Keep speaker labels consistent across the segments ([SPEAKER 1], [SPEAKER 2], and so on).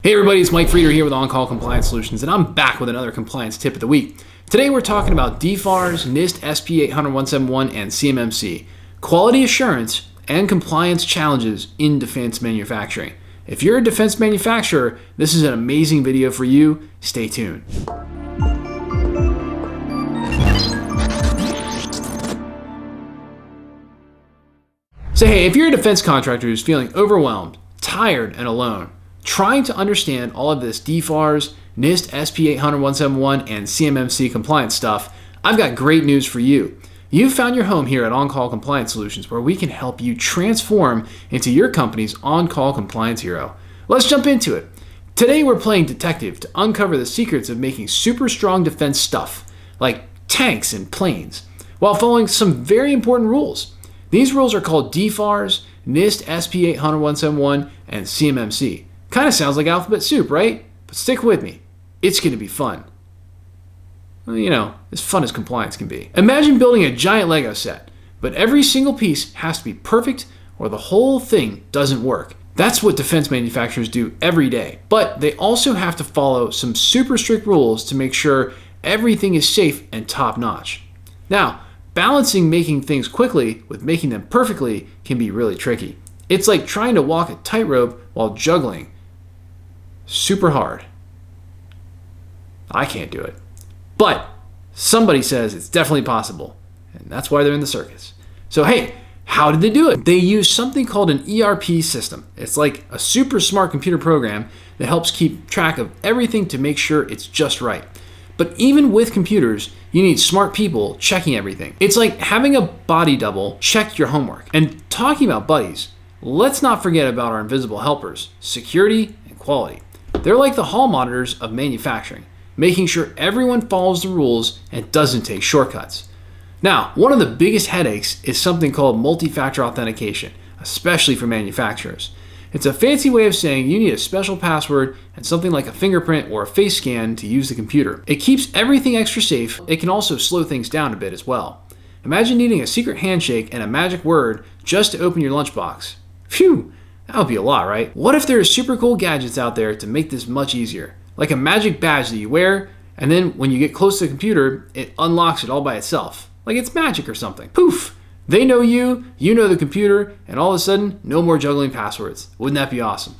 [SPEAKER 1] Hey everybody, it's Mike Frieder here with On-Call Compliance Solutions, and I'm back with another compliance tip of the week. Today we're talking about DFARS, NIST SP 800-171, and CMMC, quality assurance and compliance challenges in defense manufacturing. If you're a defense manufacturer, this is an amazing video for you. Stay tuned. So hey, if you're a defense contractor who's feeling overwhelmed, tired, and alone, trying to understand all of this DFARS, NIST SP 800-171, and CMMC compliance stuff, I've got great news for you. You've found your home here at On-Call Compliance Solutions, where we can help you transform into your company's on-call compliance hero. Let's jump into it. Today we're playing detective to uncover the secrets of making super strong defense stuff, like tanks and planes, while following some very important rules. These rules are called DFARS, NIST SP 800-171, and CMMC. Kind of sounds like alphabet soup, right? But stick with me. It's going to be fun. Well, you know, as fun as compliance can be. Imagine building a giant Lego set, but every single piece has to be perfect or the whole thing doesn't work. That's what defense manufacturers do every day. But they also have to follow some super strict rules to make sure everything is safe and top-notch. Now, balancing making things quickly with making them perfectly can be really tricky. It's like trying to walk a tightrope while juggling. Super hard. I can't do it. But somebody says it's definitely possible, and that's why they're in the circus. So hey, how did they do it? They use something called an ERP system. It's like a super smart computer program that helps keep track of everything to make sure it's just right. But even with computers, you need smart people checking everything. It's like having a body double check your homework. And talking about buddies, let's not forget about our invisible helpers, security and quality. They're like the hall monitors of manufacturing, making sure everyone follows the rules and doesn't take shortcuts. Now, one of the biggest headaches is something called multi-factor authentication, especially for manufacturers. It's a fancy way of saying you need a special password and something like a fingerprint or a face scan to use the computer. It keeps everything extra safe. It can also slow things down a bit as well. Imagine needing a secret handshake and a magic word just to open your lunchbox. Phew! That would be a lot, right? What if there are super cool gadgets out there to make this much easier? Like a magic badge that you wear, and then when you get close to the computer, it unlocks it all by itself. Like it's magic or something. Poof! They know you know the computer, and all of a sudden, no more juggling passwords. Wouldn't that be awesome?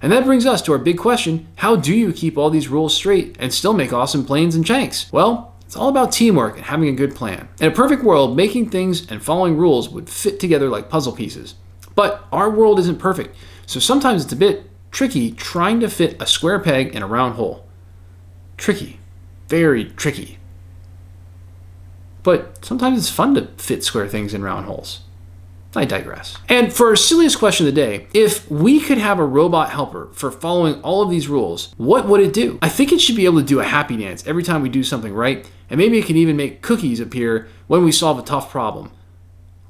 [SPEAKER 1] And that brings us to our big question: how do you keep all these rules straight and still make awesome planes and tanks? Well, it's all about teamwork and having a good plan. In a perfect world, making things and following rules would fit together like puzzle pieces. But our world isn't perfect, so sometimes it's a bit tricky trying to fit a square peg in a round hole. Tricky. Very tricky. But sometimes it's fun to fit square things in round holes. I digress. And for our silliest question of the day, if we could have a robot helper for following all of these rules, what would it do? I think it should be able to do a happy dance every time we do something right, and maybe it can even make cookies appear when we solve a tough problem.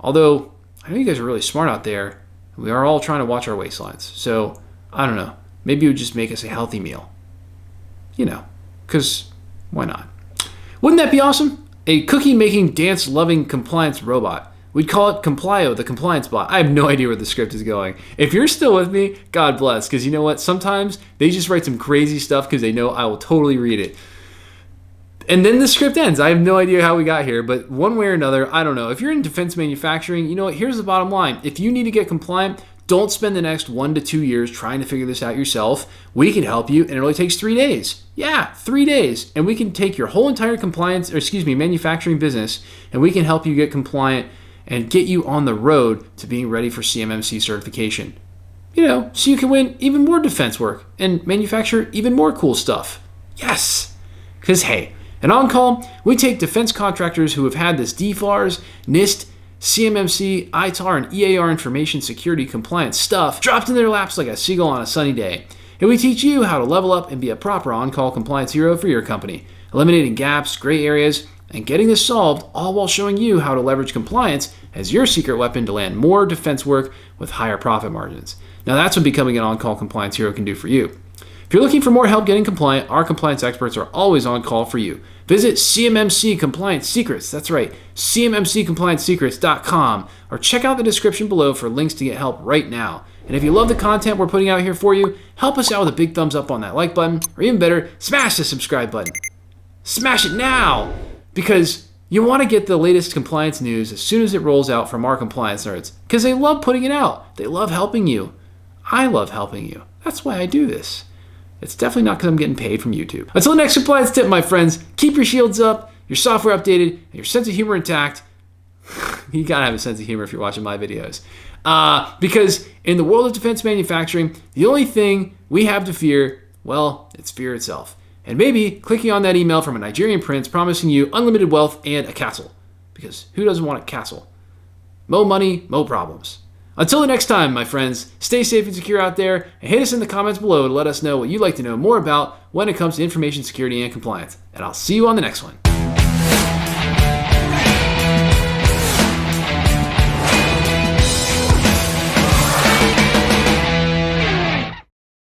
[SPEAKER 1] Although, I know you guys are really smart out there. We are all trying to watch our waistlines. So, I don't know. Maybe it would just make us a healthy meal. You know, because why not? Wouldn't that be awesome? A cookie-making, dance-loving compliance robot. We'd call it Complio, the compliance bot. I have no idea where the script is going. If you're still with me, God bless. Because you know what? Sometimes they just write some crazy stuff because they know I will totally read it. And then the script ends. I have no idea how we got here, but one way or another, I don't know. If you're in defense manufacturing, you know what? Here's the bottom line. If you need to get compliant, don't spend the next 1 to 2 years trying to figure this out yourself. We can help you, and it only takes 3 days. Yeah, 3 days. And we can take your whole entire manufacturing business, and we can help you get compliant and get you on the road to being ready for CMMC certification. You know, so you can win even more defense work and manufacture even more cool stuff. Yes! Because hey, at On-Call, we take defense contractors who have had this DFARS, NIST, CMMC, ITAR, and EAR information security compliance stuff dropped in their laps like a seagull on a sunny day. And we teach you how to level up and be a proper on-call compliance hero for your company, eliminating gaps, gray areas, and getting this solved, all while showing you how to leverage compliance as your secret weapon to land more defense work with higher profit margins. Now that's what becoming an on-call compliance hero can do for you. If you're looking for more help getting compliant, our compliance experts are always on call for you. Visit CMMC Compliance Secrets, that's right, CMMCComplianceSecrets.com, or check out the description below for links to get help right now. And if you love the content we're putting out here for you, help us out with a big thumbs up on that like button, or even better, smash the subscribe button. Smash it now! Because you want to get the latest compliance news as soon as it rolls out from our compliance nerds, because they love putting it out. They love helping you. I love helping you. That's why I do this. It's definitely not because I'm getting paid from YouTube. Until the next compliance tip, my friends, keep your shields up, your software updated, and your sense of humor intact. You gotta have a sense of humor if you're watching my videos. Because in the world of defense manufacturing, the only thing we have to fear, well, it's fear itself. And maybe clicking on that email from a Nigerian prince promising you unlimited wealth and a castle. Because who doesn't want a castle? Mo money, mo problems. Until the next time, my friends, stay safe and secure out there, and hit us in the comments below to let us know what you'd like to know more about when it comes to information security and compliance. And I'll see you on the next one.